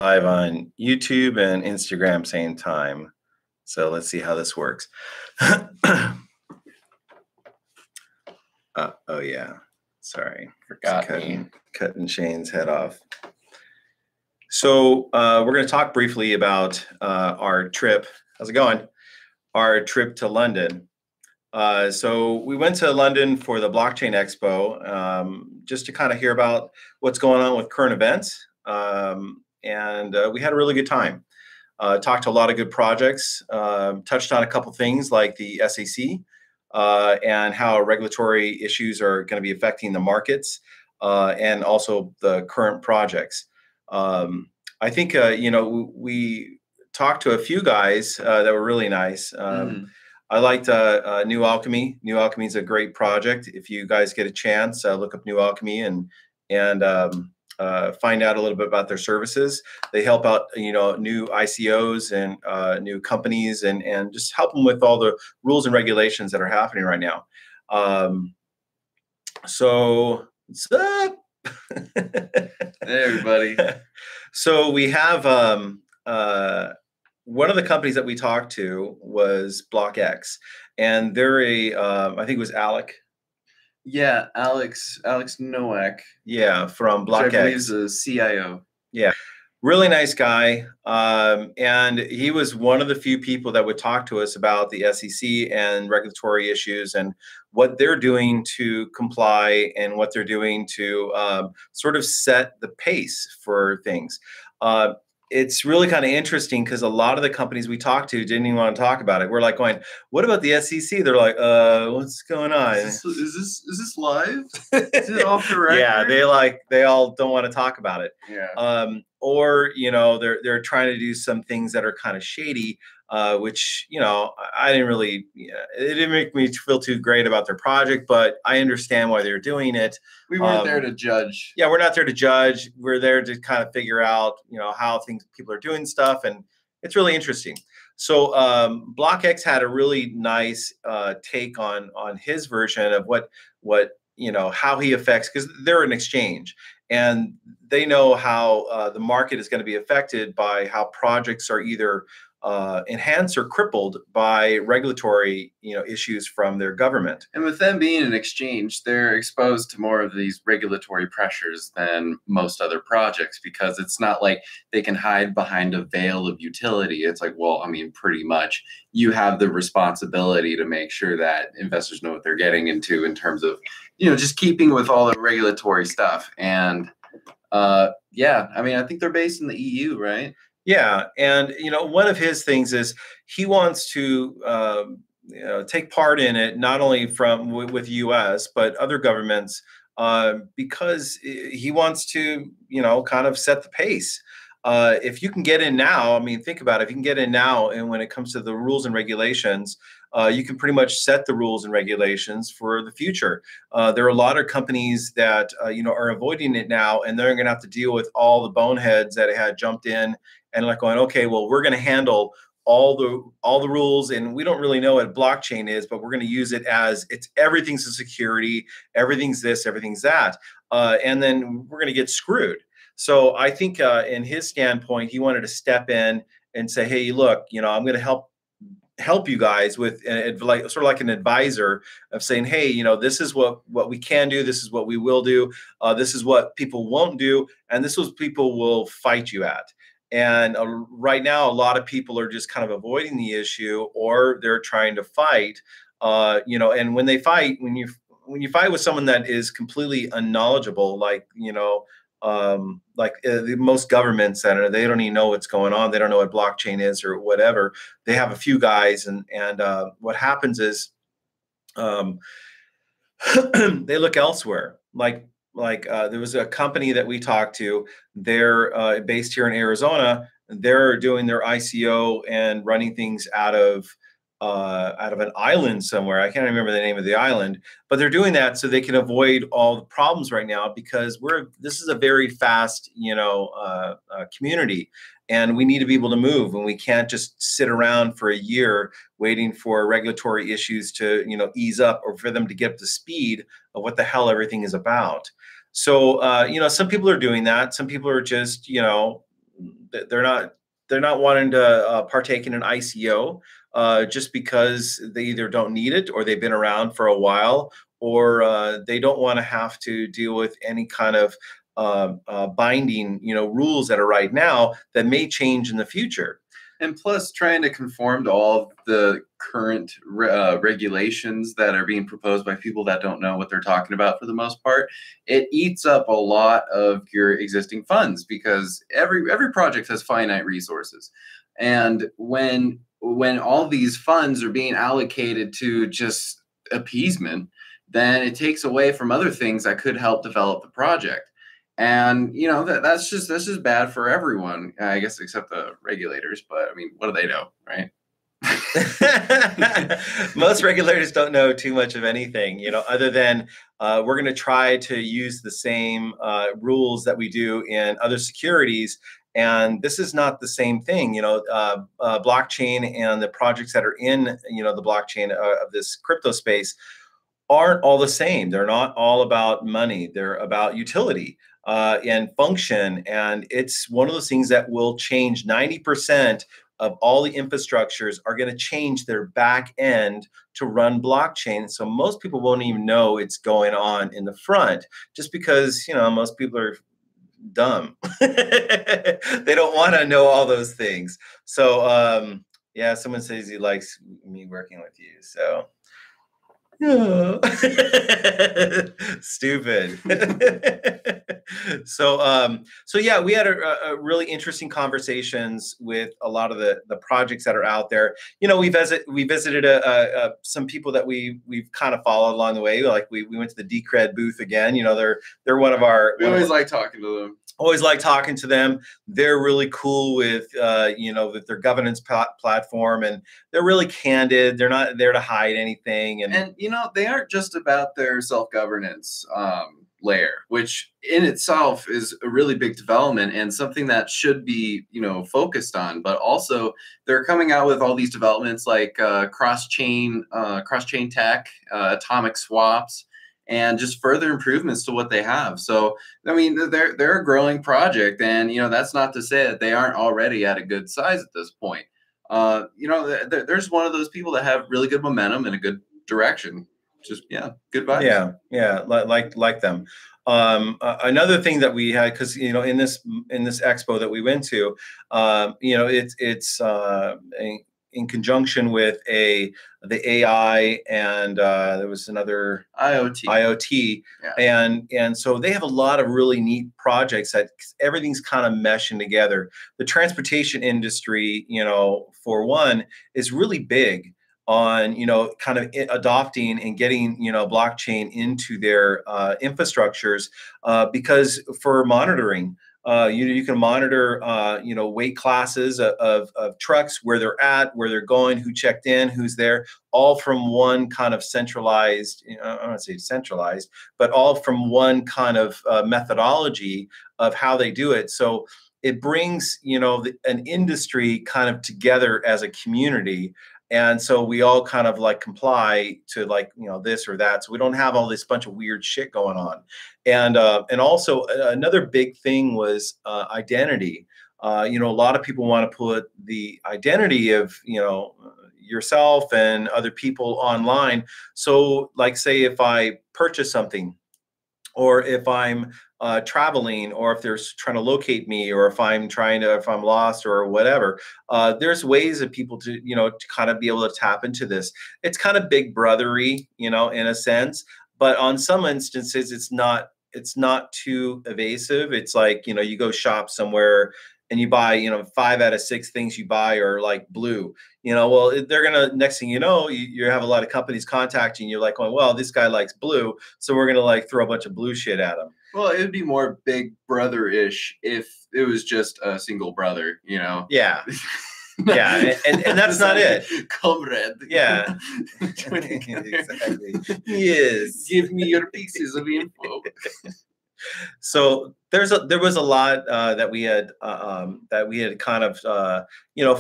live on YouTube and Instagram same time. So let's see how this works. Oh yeah, sorry, Forgot cutting Shane's head off. So we're going to talk briefly about our trip. How's it going? Our trip to London. So we went to London for the Blockchain Expo, just to kind of hear about what's going on with current events. And we had a really good time. Talked to a lot of good projects, touched on a couple things like the SEC and how regulatory issues are going to be affecting the markets and also the current projects. I think, we talked to a few guys that were really nice. I liked New Alchemy. New Alchemy is a great project. If you guys get a chance, look up New Alchemy and find out a little bit about their services. They help out, new ICOs and new companies and just help them with all the rules and regulations that are happening right now. So what's up? Hey, everybody. So we have one of the companies that we talked to was BlockX, and they're I think it was Alec. Yeah, Alex Nowak. Yeah, from BlockX. Which I believe is a CIO. Yeah, really nice guy. And he was one of the few people that would talk to us about the SEC and regulatory issues and what they're doing to comply and what they're doing to sort of set the pace for things. It's really kind of interesting because a lot of the companies we talked to didn't even want to talk about it. We're like going, what about the SEC? They're like, what's going on? Is this live? Is it off the record? Yeah, they all don't want to talk about it. Yeah. Or, they're trying to do some things that are kind of shady, which, I didn't really, it didn't make me feel too great about their project, but I understand why they're doing it. We weren't there to judge. Yeah, we're not there to judge. We're there to kind of figure out, how people are doing stuff. And it's really interesting. So BlockX had a really nice take on his version of what how he affects, because they're an exchange and they know how the market is going to be affected by how projects are either enhanced or crippled by regulatory issues from their government. And with them being an exchange, they're exposed to more of these regulatory pressures than most other projects, because it's not like they can hide behind a veil of utility. It's like, well, I mean, pretty much you have the responsibility to make sure that investors know what they're getting into in terms of, just keeping with all the regulatory stuff. And yeah, I mean, I think they're based in the EU, right? Yeah, and one of his things is he wants to take part in it, not only with U.S. but other governments, because he wants to kind of set the pace. If you can get in now, I mean, think about it. If you can get in now, and when it comes to the rules and regulations, you can pretty much set the rules and regulations for the future. There are a lot of companies that are avoiding it now, and they're going to have to deal with all the boneheads that had jumped in and like going, okay, well, we're going to handle all the rules, and we don't really know what blockchain is, but we're going to use it as everything's a security, everything's this, everything's that, and then we're going to get screwed. So I think in his standpoint, he wanted to step in and say, hey, look, I'm going to help you guys with sort of like an advisor of saying, hey, this is what we can do, this is what we will do, this is what people won't do, and this is what people will fight you at. And right now, a lot of people are just kind of avoiding the issue, or they're trying to fight. And when they fight, when you fight with someone that is completely unknowledgeable, like most governments that they don't even know what's going on. They don't know what blockchain is or whatever. They have a few guys, and what happens is they look elsewhere. Like there was a company that we talked to. They're based here in Arizona. They're doing their ICO and running things out of an island somewhere. I can't remember the name of the island, but they're doing that so they can avoid all the problems right now, because this is a very fast community, and we need to be able to move, and we can't just sit around for a year waiting for regulatory issues to ease up, or for them to get up to speed of what the hell everything is about. So some people are doing that. Some people are just they're not wanting to partake in an ICO just because they either don't need it or they've been around for a while, or they don't want to have to deal with any kind of binding, rules that are right now that may change in the future. And plus, trying to conform to all of the current regulations that are being proposed by people that don't know what they're talking about for the most part, it eats up a lot of your existing funds because every project has finite resources, and when all these funds are being allocated to just appeasement, then it takes away from other things that could help develop the project. And that's just bad for everyone, I guess, except the regulators. But I mean, what do they know, right? Most regulators don't know too much of anything, other than we're going to try to use the same rules that we do in other securities. And this is not the same thing, blockchain and the projects that are in, the blockchain of this crypto space aren't all the same. They're not all about money. They're about utility and function. And it's one of those things that will change. 90% of all the infrastructures are going to change their back end to run blockchain. So most people won't even know it's going on in the front, just because, most people are dumb. They don't want to know all those things. So, yeah, someone says he likes me working with you. So. Oh. Stupid. So yeah, we had a really interesting conversations with a lot of the projects that are out there. We visited some people that we've kind of followed along the way. Like we went to the Decred booth again. They're one of our. We always like talking to them. Always like talking to them. They're really cool with, with their governance platform, and they're really candid. They're not there to hide anything. And they aren't just about their self-governance layer, which in itself is a really big development and something that should be, focused on. But also, they're coming out with all these developments like cross-chain tech, atomic swaps, and just further improvements to what they have. So, I mean, they're a growing project, and that's not to say that they aren't already at a good size at this point. There's one of those people that have really good momentum and a good direction. Just good vibes. Yeah, like them. Another thing that we had, because in this expo that we went to, it's in conjunction with the AI, and there was another IoT, and so they have a lot of really neat projects that everything's kind of meshing together. The transportation industry, for one, is really big on kind of adopting and getting blockchain into their infrastructures, because for monitoring. You can monitor, weight classes of trucks, where they're at, where they're going, who checked in, who's there, all from one kind of centralized, I don't want to say centralized, but all from one kind of methodology of how they do it. So it brings, an industry kind of together as a community. And so we all kind of like comply to this or that. So we don't have all this bunch of weird shit going on. And also another big thing was identity. A lot of people want to put the identity of, yourself and other people online. So like, say if I purchase something, or if I'm traveling, or if they're trying to locate me, or if I'm lost or whatever, there's ways of people to, to kind of be able to tap into this. It's kind of big brothery, in a sense, but on some instances, it's not too evasive. It's like, you go shop somewhere and you buy, 5 out of 6 things you buy are like blue. Well, they're gonna, next thing you have a lot of companies contacting you, like, going, well, this guy likes blue, so we're gonna like throw a bunch of blue shit at him. Well, it would be more Big Brother-ish if it was just a single brother, Yeah. Yeah, and that's not it. Comrade. Yeah. Exactly. Yes. Give me your pieces of info. So there was a lot that we had kind of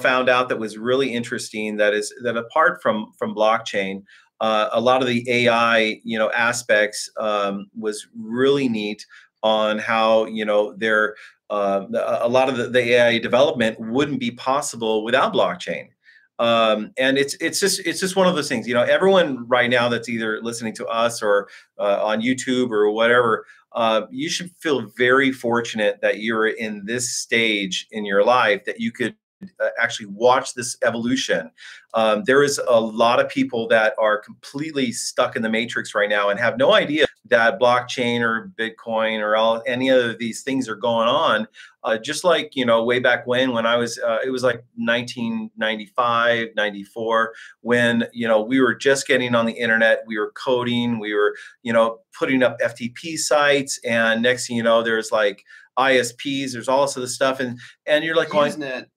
found out that was really interesting. That apart from blockchain, a lot of the AI aspects was really neat on how they're a lot of the AI development wouldn't be possible without blockchain. And it's just one of those things. Everyone right now that's either listening to us or on YouTube or whatever, you should feel very fortunate that you're in this stage in your life that you could actually watch this evolution. There is a lot of people that are completely stuck in the matrix right now and have no idea that blockchain or Bitcoin or any of these things are going on. Just like, way back when I was, it was like 1995, 94, when, we were just getting on the internet, we were coding, we were, putting up FTP sites. And next thing you know, there's like ISPs, there's all this other stuff. And you're like going, Usenet.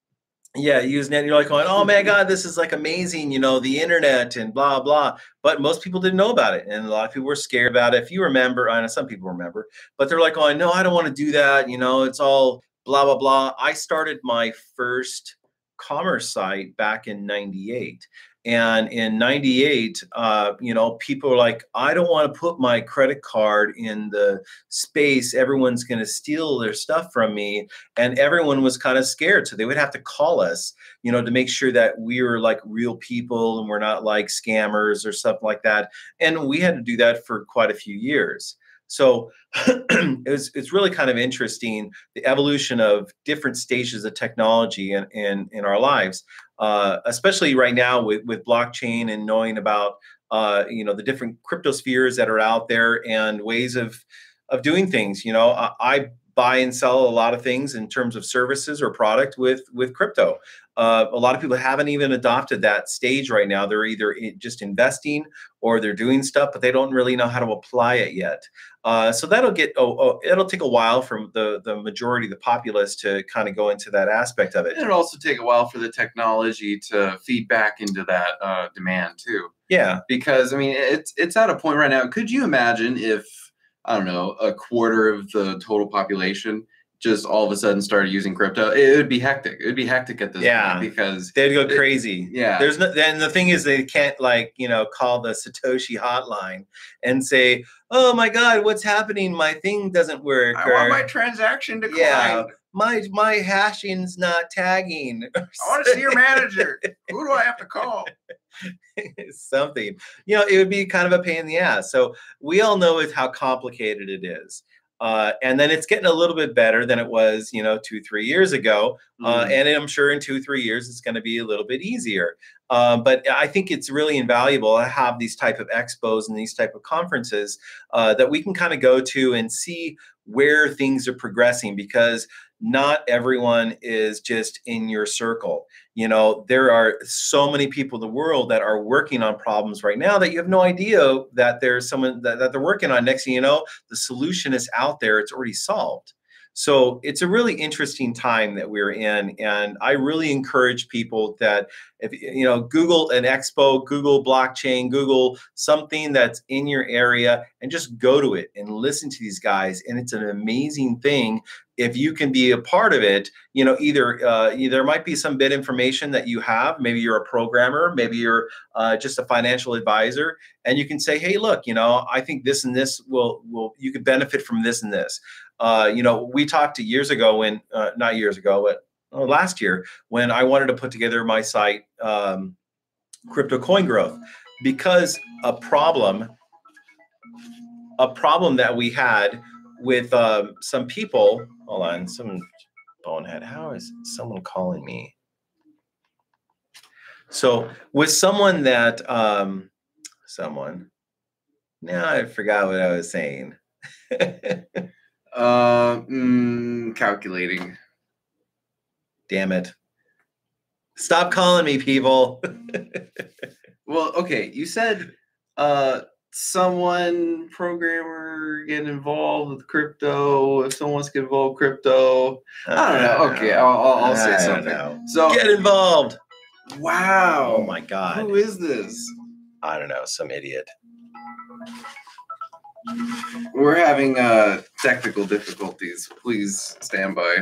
yeah, using it. And you're like going, oh my God, this is like amazing, the internet and blah, blah. But most people didn't know about it. And a lot of people were scared about it. If you remember, I know some people remember, but they're like, oh, no, I don't want to do that. It's all blah, blah, blah. I started my first commerce site back in 98. And in 98, people were like, I don't want to put my credit card in the space. Everyone's going to steal their stuff from me. And everyone was kind of scared. So they would have to call us, to make sure that we were like real people and we're not like scammers or something like that. And we had to do that for quite a few years. So it's really kind of interesting, the evolution of different stages of technology in our lives, especially right now with blockchain and knowing about the different crypto spheres that are out there and ways of doing things. I buy and sell a lot of things in terms of services or product with crypto. A lot of people haven't even adopted that stage right now. They're either just investing or they're doing stuff, but they don't really know how to apply it yet. So that'll it'll take a while for the majority of the populace to kind of go into that aspect of it. And it'll also take a while for the technology to feed back into that demand too. Yeah, because I mean, it's at a point right now. Could you imagine if, I don't know, a quarter of the total population just all of a sudden started using crypto? It would be hectic. It would be hectic at this point because they'd go crazy. Yeah. And the thing is, they can't call the Satoshi hotline and say, oh my God, what's happening? My thing doesn't work. I want my transaction declined. Yeah, my hashing's not tagging. I want to see your manager. Who do I have to call? Something. It would be kind of a pain in the ass. So we all know how complicated it is. And then it's getting a little bit better than it was, 2-3 years ago. And I'm sure in 2-3 years, it's going to be a little bit easier. But I think it's really invaluable to have these type of expos and these type of conferences that we can kind of go to and see where things are progressing, because not everyone is just in your circle. There are so many people in the world that are working on problems right now that you have no idea that there's someone that they're working on. Next thing you know, the solution is out there. It's already solved. So it's a really interesting time that we're in. And I really encourage people that if Google an expo, Google blockchain, Google something that's in your area, and just go to it and listen to these guys. And it's an amazing thing. If you can be a part of it, either there might be some bit information that you have. Maybe you're a programmer, maybe you're just a financial advisor, and you can say, hey, look, I think this and this you could benefit from this and this. We talked years ago when, not years ago, but last year when I wanted to put together my site, Crypto Coin Growth, because a problem that we had with some people. Hold on, some bonehead. How is someone calling me? So with someone that now I forgot what I was saying. Calculating. Damn it. Stop calling me, people. Well, okay. You said someone, programmer, get involved with crypto. If someone wants to get involved with crypto, I don't know. Okay, I'll say something. So get involved. Wow. Oh my God. Who is this? I don't know. Some idiot. We're having technical difficulties. Please stand by.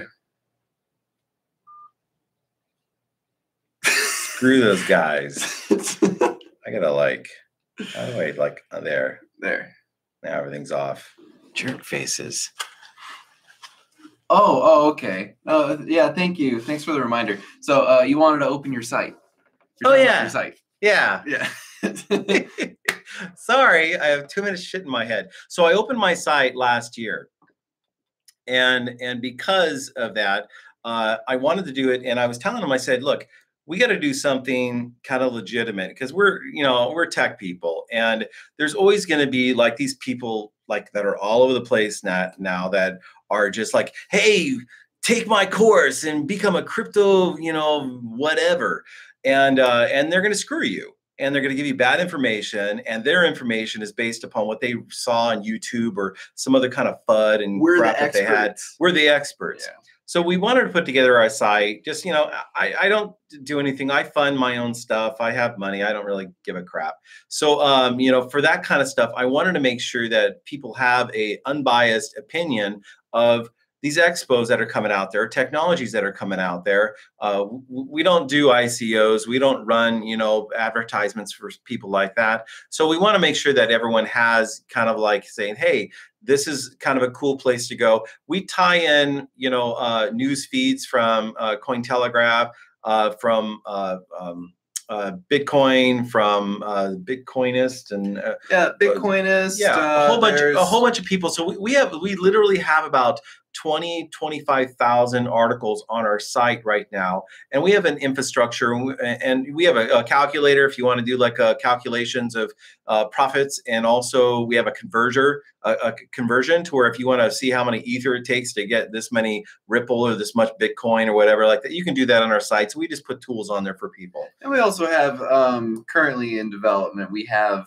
Screw those guys. I gotta how do I there? There. Now everything's off. Jerk faces. Oh, okay. Yeah, thank you. Thanks for the reminder. So you wanted to open your site. You're Oh talking about your yeah, site. yeah. Yeah. Sorry, I have too much shit in my head. So I opened my site last year, and because of that, I wanted to do it, and I was telling him, I said, look, we got to do something kind of legitimate because we're tech people, and there's always going to be like these people like that are all over the place now that are just like, hey, take my course and become a crypto, whatever, and they're going to screw you, and they're going to give you bad information, and their information is based upon what they saw on YouTube or some other kind of FUD and We're crap the that they had. experts. We're the experts. Yeah. So we wanted to put together our site. Just, I don't do anything. I fund my own stuff. I have money. I don't really give a crap. So, for that kind of stuff, I wanted to make sure that people have a unbiased opinion of these expos that are coming out there, technologies that are coming out there. We don't do ICOs. We don't run, advertisements for people like that. So we want to make sure that everyone has kind of like saying, hey, this is kind of a cool place to go. We tie in, news feeds from Cointelegraph, from Bitcoin, from Bitcoinist, and Yeah, Bitcoinist. yeah, a whole bunch of people. So we literally have about 25,000 articles on our site right now, and we have an infrastructure, and we have a calculator if you want to do like calculations of profits, and also we have a conversion to where if you want to see how many ether it takes to get this many Ripple or this much Bitcoin or whatever like that, you can do that on our site. So we just put tools on there for people. And we also have currently in development, we have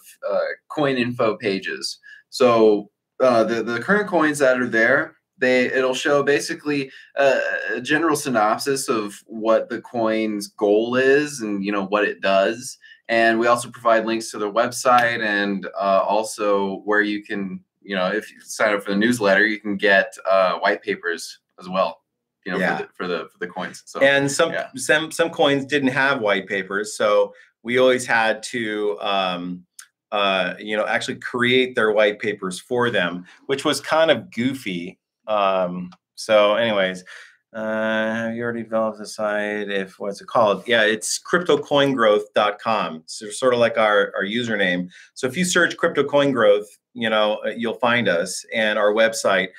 coin info pages. So the current coins that are there, it'll show basically a general synopsis of what the coin's goal is and what it does. And we also provide links to their website, and also where you can, if you sign up for the newsletter, you can get white papers as well. Yeah. for the coins. So, and some coins didn't have white papers, so we always had to actually create their white papers for them, which was kind of goofy. So anyways, have you already developed the site? If what's it called? Yeah, it's cryptocoingrowth.com. So sort of like our username. So if you search crypto coin growth, you'll find us and our website.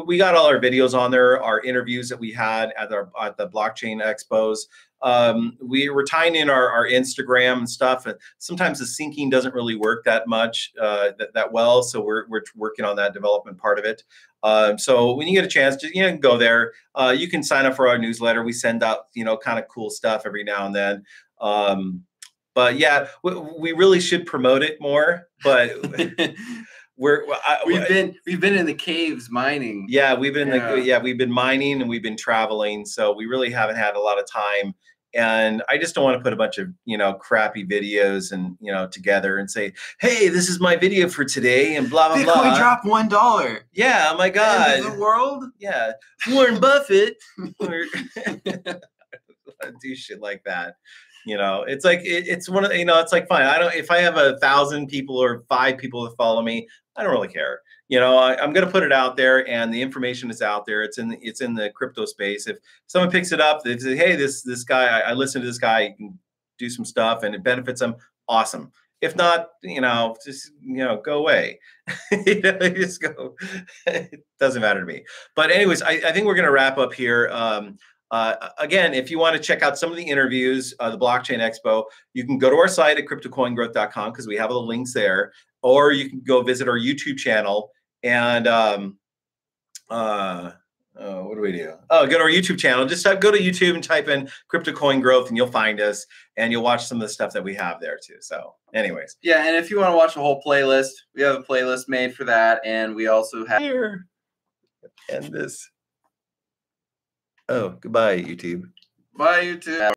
We got all our videos on there, our interviews that we had at the blockchain expos. We were tying in our Instagram and stuff, and sometimes the syncing doesn't really work that much that well. So we're working on that development part of it. So when you get a chance, just go there. You can sign up for our newsletter. We send out kind of cool stuff every now and then. But yeah, we really should promote it more. But we've been in the caves mining. Yeah, we've been mining and we've been traveling, so we really haven't had a lot of time. And I just don't want to put a bunch of crappy videos and together and say, hey, this is my video for today and blah blah blah. Bitcoin dropped $1. Yeah, oh my God. End of the world. Yeah, Warren Buffett. Do shit like that. It's like it's one of it's like fine. If I have 1,000 people or 5 people that follow me, I don't really care. I'm going to put it out there, and the information is out there. It's in the crypto space. If someone picks it up, they say, hey, this guy, I listened to this guy, he can do some stuff and it benefits them. Awesome. If not, just go away. Just go. It doesn't matter to me. But anyways, I think we're going to wrap up here. Again, if you want to check out some of the interviews, the Blockchain Expo, you can go to our site at cryptocoingrowth.com because we have all the links there, or you can go visit our YouTube channel and what do we do? Oh, go to our YouTube channel. Just go to YouTube and type in Crypto Coin Growth, and you'll find us, and you'll watch some of the stuff that we have there too. So, anyways, yeah, and if you want to watch a whole playlist, we have a playlist made for that, and we also have here and this. Oh, goodbye, YouTube. Bye, YouTube.